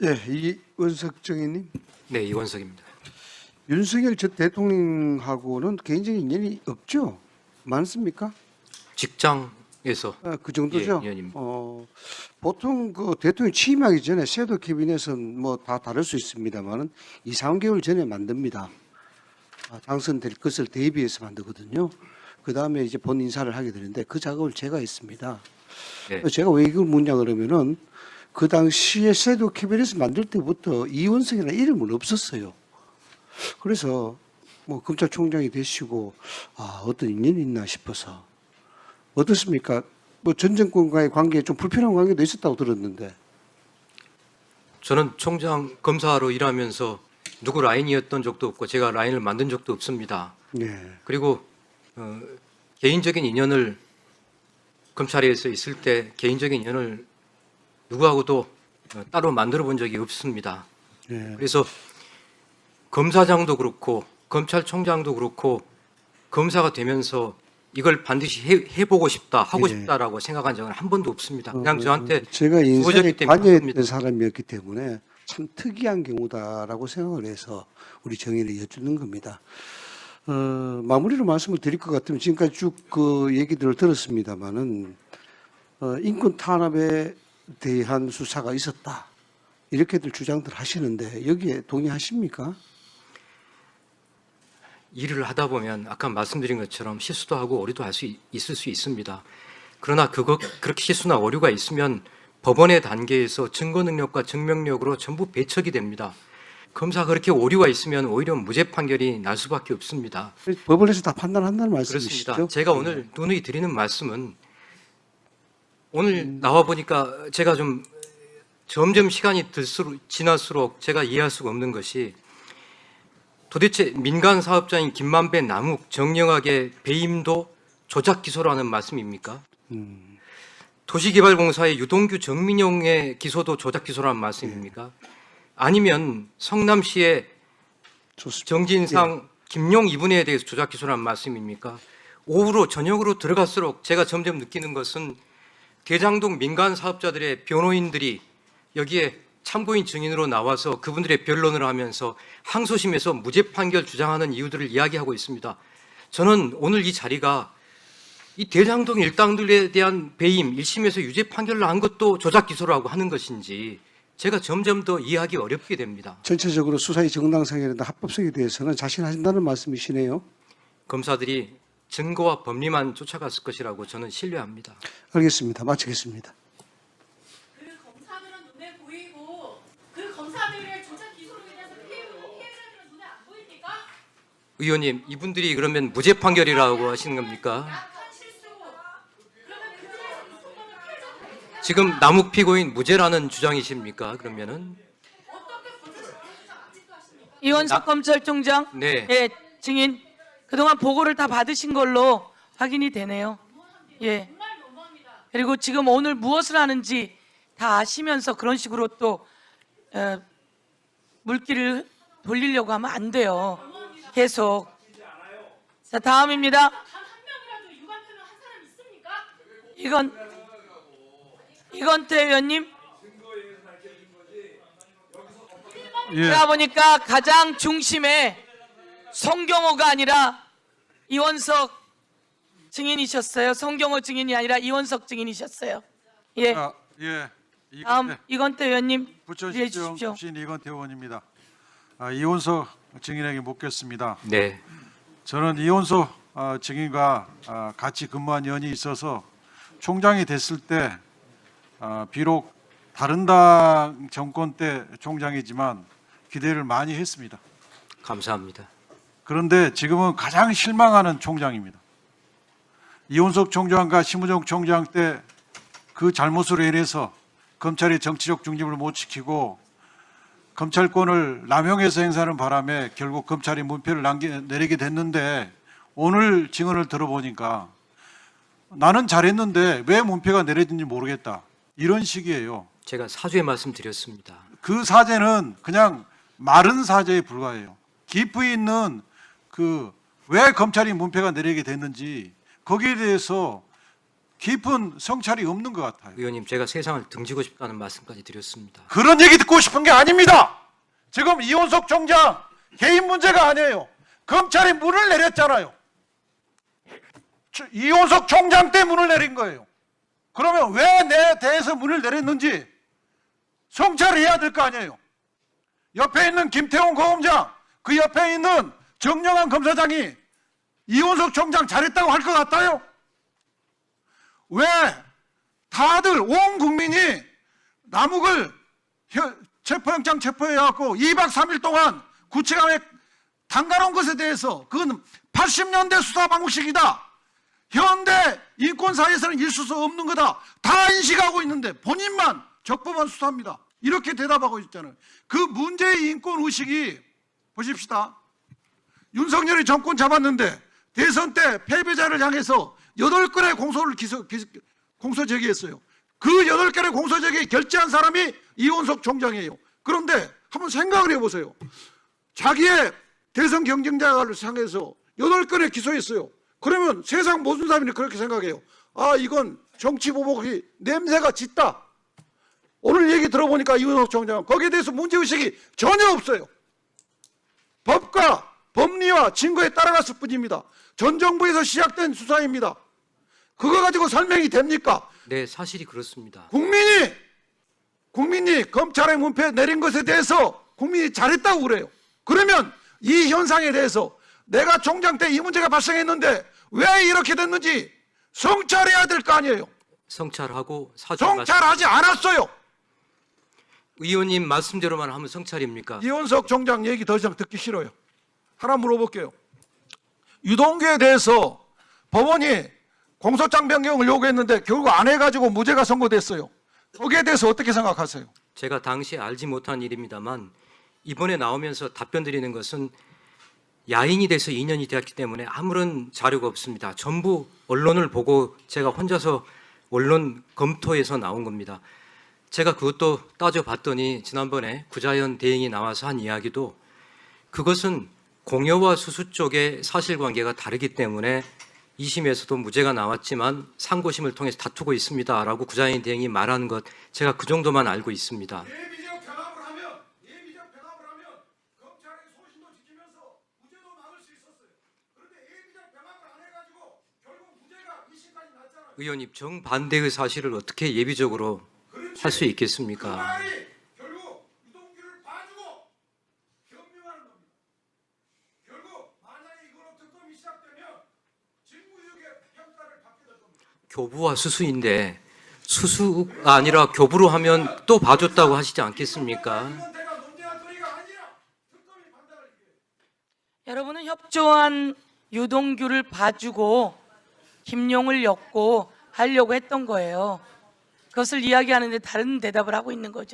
네, 이원석 정의님. 네, 이원석입니다. 윤석열 전 대통령하고는 개인적인 인연이 없죠? 많습니까? 직장에서 그 정도죠? 예, 인연입니다. 보통 그 대통령 취임하기 전에 섀도우 캐비넷은 뭐 다 다를 수 있습니다만은 2, 3개월 전에 만듭니다. 당선될 것을 대비해서 만들거든요. 그 다음에 이제 본 인사를 하게 되는데 그 작업을 제가 했습니다. 네. 제가 왜 이걸 묻냐 그러면은 그 당시에 섀도우 캐비넷을 만들 때부터 이원석이라는 이름은 없었어요. 그래서 뭐 검찰총장이 되시고 어떤 인연이 있나 싶어서 어떻습니까? 뭐 전 정권과의 관계에 좀 불편한 관계도 있었다고 들었는데. 저는 총장 검사로 일하면서 누구 라인이었던 적도 없고 제가 라인을 만든 적도 없습니다. 네. 그리고 개인적인 인연을 검찰에서 있을 때 개인적인 인연을 누구하고도 따로 만들어 본 적이 없습니다. 네. 그래서 검사장도 그렇고 검찰총장도 그렇고 검사가 되면서 이걸 반드시 해보고 싶다, 하고 예. 싶다라고 생각한 적은 한 번도 없습니다. 그냥 저한테 제가 인생에 주어졌기 때문에 관여했던 그렇습니다. 사람이었기 때문에 참 특이한 경우다라고 생각을 해서 우리 정의를 여쭙는 겁니다. 마무리로 말씀을 드릴 것 같으면 지금까지 쭉 그 얘기들을 들었습니다마는 인권 탄압에 대한 수사가 있었다 이렇게들 주장들 하시는데 여기에 동의하십니까? 일을 하다 보면 아까 말씀드린 것처럼 실수도 하고 오류도 할 수 있을 수 있습니다. 그러나 그렇게 실수나 오류가 있으면 법원의 단계에서 증거 능력과 증명력으로 전부 배척이 됩니다. 검사가 그렇게 오류가 있으면 오히려 무죄 판결이 날 수밖에 없습니다. 법원에서 다 판단한다는 말씀이시죠? 그렇습니다. 제가 오늘 누누이 드리는 말씀은 오늘 나와 보니까 제가 좀 점점 시간이 지날수록 제가 이해할 수가 없는 것이 도대체 민간 사업자인 김만배, 남욱, 정영학의 배임도 조작 기소라는 말씀입니까? 도시개발공사의 유동규, 정민용의 기소도 조작 기소라는 말씀입니까? 아니면 성남시의 좋습니다. 정진상, 김용 이분에 대해서 조작 기소라는 말씀입니까? 오후로 저녁으로 들어갈수록 제가 점점 느끼는 것은 대장동 민간 사업자들의 변호인들이 여기에 참고인 증인으로 나와서 그분들의 변론을 하면서 항소심에서 무죄 판결 주장하는 이유들을 이야기하고 있습니다. 저는 오늘 이 자리가 이 대장동 일당들에 대한 배임 1심에서 유죄 판결을 한 것도 조작 기소라고 하는 것인지 제가 점점 더 이해하기 어렵게 됩니다. 전체적으로 수사의 정당성이나 합법성에 대해서는 자신하신다는 말씀이시네요. 검사들이 증거와 법리만 쫓아갔을 것이라고 저는 신뢰합니다. 알겠습니다. 마치겠습니다. 그 검사들은 눈에 보이고 그 검사들의 조작 기소로 인해서 피해자들은 눈에 안 보입니까? 의원님, 이분들이 그러면 무죄 판결이라고 하시는 겁니까? 약한 실수. 그러면 그들에서 무슨 거는 피해자들이 지금 남욱 피고인 무죄라는 주장이십니까? 그러면은 어떻게 검찰총장 아직도 하십니까? 이원석 검찰총장, 네. 예, 증인 그동안 보고를 다 받으신 걸로 확인이 되네요. 예. 정말 너무합니다. 그리고 지금 오늘 무엇을 하는지 다 아시면서 그런 식으로 또 물기를 돌리려고 하면 안 돼요. 계속. 자, 다음입니다. 단 한 명이라도 유감표명 한 사람 있습니까? 이건태 의원님. 예, 제가 보니까 가장 중심에 송경호가 아니라 이원석 증인이셨어요. 송경호 증인이 아니라 이원석 증인이셨어요. 예. 예. 다음 이건태 의원님 질의해 부천시청 주십시오. 출신 이건태 의원입니다. 이원석 증인에게 묻겠습니다. 네. 저는 이원석 증인과 같이 근무한 연이 있어서 총장이 됐을 때 비록 다른 당 정권 때 총장이지만 기대를 많이 했습니다. 감사합니다. 그런데 지금은 가장 실망하는 총장입니다. 이원석 총장과 심우정 총장 때 그 잘못으로 인해서 검찰의 정치적 중립을 못 지키고 검찰권을 남용해서 행사하는 바람에 결국 검찰이 문표를 내리게 됐는데 오늘 증언을 들어보니까 나는 잘했는데 왜 문표가 내려진지 모르겠다. 이런 식이에요. 제가 사죄의 말씀 드렸습니다. 그 사죄는 그냥 마른 사죄에 불과해요. 깊이 있는 왜 검찰이 문표가 내리게 됐는지 거기에 대해서 깊은 성찰이 없는 것 같아요. 의원님, 제가 세상을 등지고 싶다는 말씀까지 드렸습니다. 그런 얘기 듣고 싶은 게 아닙니다. 지금 이원석 총장 개인 문제가 아니에요. 검찰이 문을 내렸잖아요. 이원석 총장 때 문을 내린 거예요. 그러면 왜 내 대해서 문을 내렸는지 성찰해야 될 거 아니에요. 옆에 있는 김태훈 고검장, 그 옆에 있는 정영환 검사장이 이원석 총장 잘했다고 할 것 같아요? 왜 다들 온 국민이 남욱을 체포영장 체포해갖고 2박 3일 동안 구치감에 담가놓은 것에 대해서 그건 80년대 수사 방식이다. 현대 인권사에서는 있을 수 없는 거다. 다 인식하고 있는데 본인만 적법한 수사입니다. 이렇게 대답하고 있잖아요. 그 문제의 인권의식이 보십시다. 윤석열이 정권 잡았는데 대선 때 패배자를 향해서 8건의 공소 제기했어요. 그 8건의 공소 제기 결재한 사람이 이원석 총장이에요. 그런데 한번 생각을 해보세요. 자기의 대선 경쟁자를 향해서 8건의 기소했어요. 그러면 세상 모든 사람이 그렇게 생각해요. 아, 이건 정치 보복이 냄새가 짙다. 오늘 얘기 들어보니까 이원석 총장 거기에 대해서 문제의식이 전혀 없어요. 법과 법리와 증거에 따라갔을 뿐입니다. 전 정부에서 시작된 수사입니다. 그거 가지고 설명이 됩니까? 네, 사실이 그렇습니다. 국민이 검찰의 문패 내린 것에 대해서 국민이 잘했다고 그래요. 그러면 이 현상에 대해서 내가 총장 때 이 문제가 발생했는데 왜 이렇게 됐는지 성찰해야 될 거 아니에요. 성찰하고 성찰하지 않았어요. 의원님 말씀대로만 하면 성찰입니까? 이원석 총장 얘기 더 이상 듣기 싫어요. 하나 물어볼게요. 유동규에 대해서 법원이 공소장 변경을 요구했는데 결국 안 해가지고 무죄가 선고됐어요. 거기에 대해서 어떻게 생각하세요? 제가 당시 알지 못한 일입니다만 이번에 나오면서 답변 드리는 것은 야인이 돼서 2년이 되었기 때문에 아무런 자료가 없습니다. 전부 언론을 보고 제가 혼자서 언론 검토해서 나온 겁니다. 제가 그것도 따져봤더니 지난번에 구자현 대행이 나와서 한 이야기도 그것은 공여와 수수 쪽의 사실관계가 다르기 때문에 2심에서도 무죄가 나왔지만 상고심을 통해서 다투고 있습니다라고 구자현 대행이 말한 것 제가 그 정도만 알고 있습니다. 예비적 병합을 하면 검찰의 소신도 지키면서 무죄도 막을 수 있었어요. 그런데 예비적 병합을 안 해가지고 결국 무죄가 2심까지 났잖아요. 의원님, 정반대의 사실을 어떻게 예비적으로 할 수 있겠습니까? 그 말이 결국 유동규를 봐주고 겸용하는 겁니다. 결국 만약에 이걸로 특검이 시작되면 직무유기의 평가를 받게 될 겁니다. 교부와 수수인데 수수가 아니라 교부로 하면 또 봐줬다고 하시지 않겠습니까? 이건 내가 논의할 거리가 아니라 특검이 판단을 이게. 여러분은 협조한 유동규를 봐주고 김용을 엮고 하려고 했던 거예요. 그것을 이야기하는데 다른 대답을 하고 있는 거죠.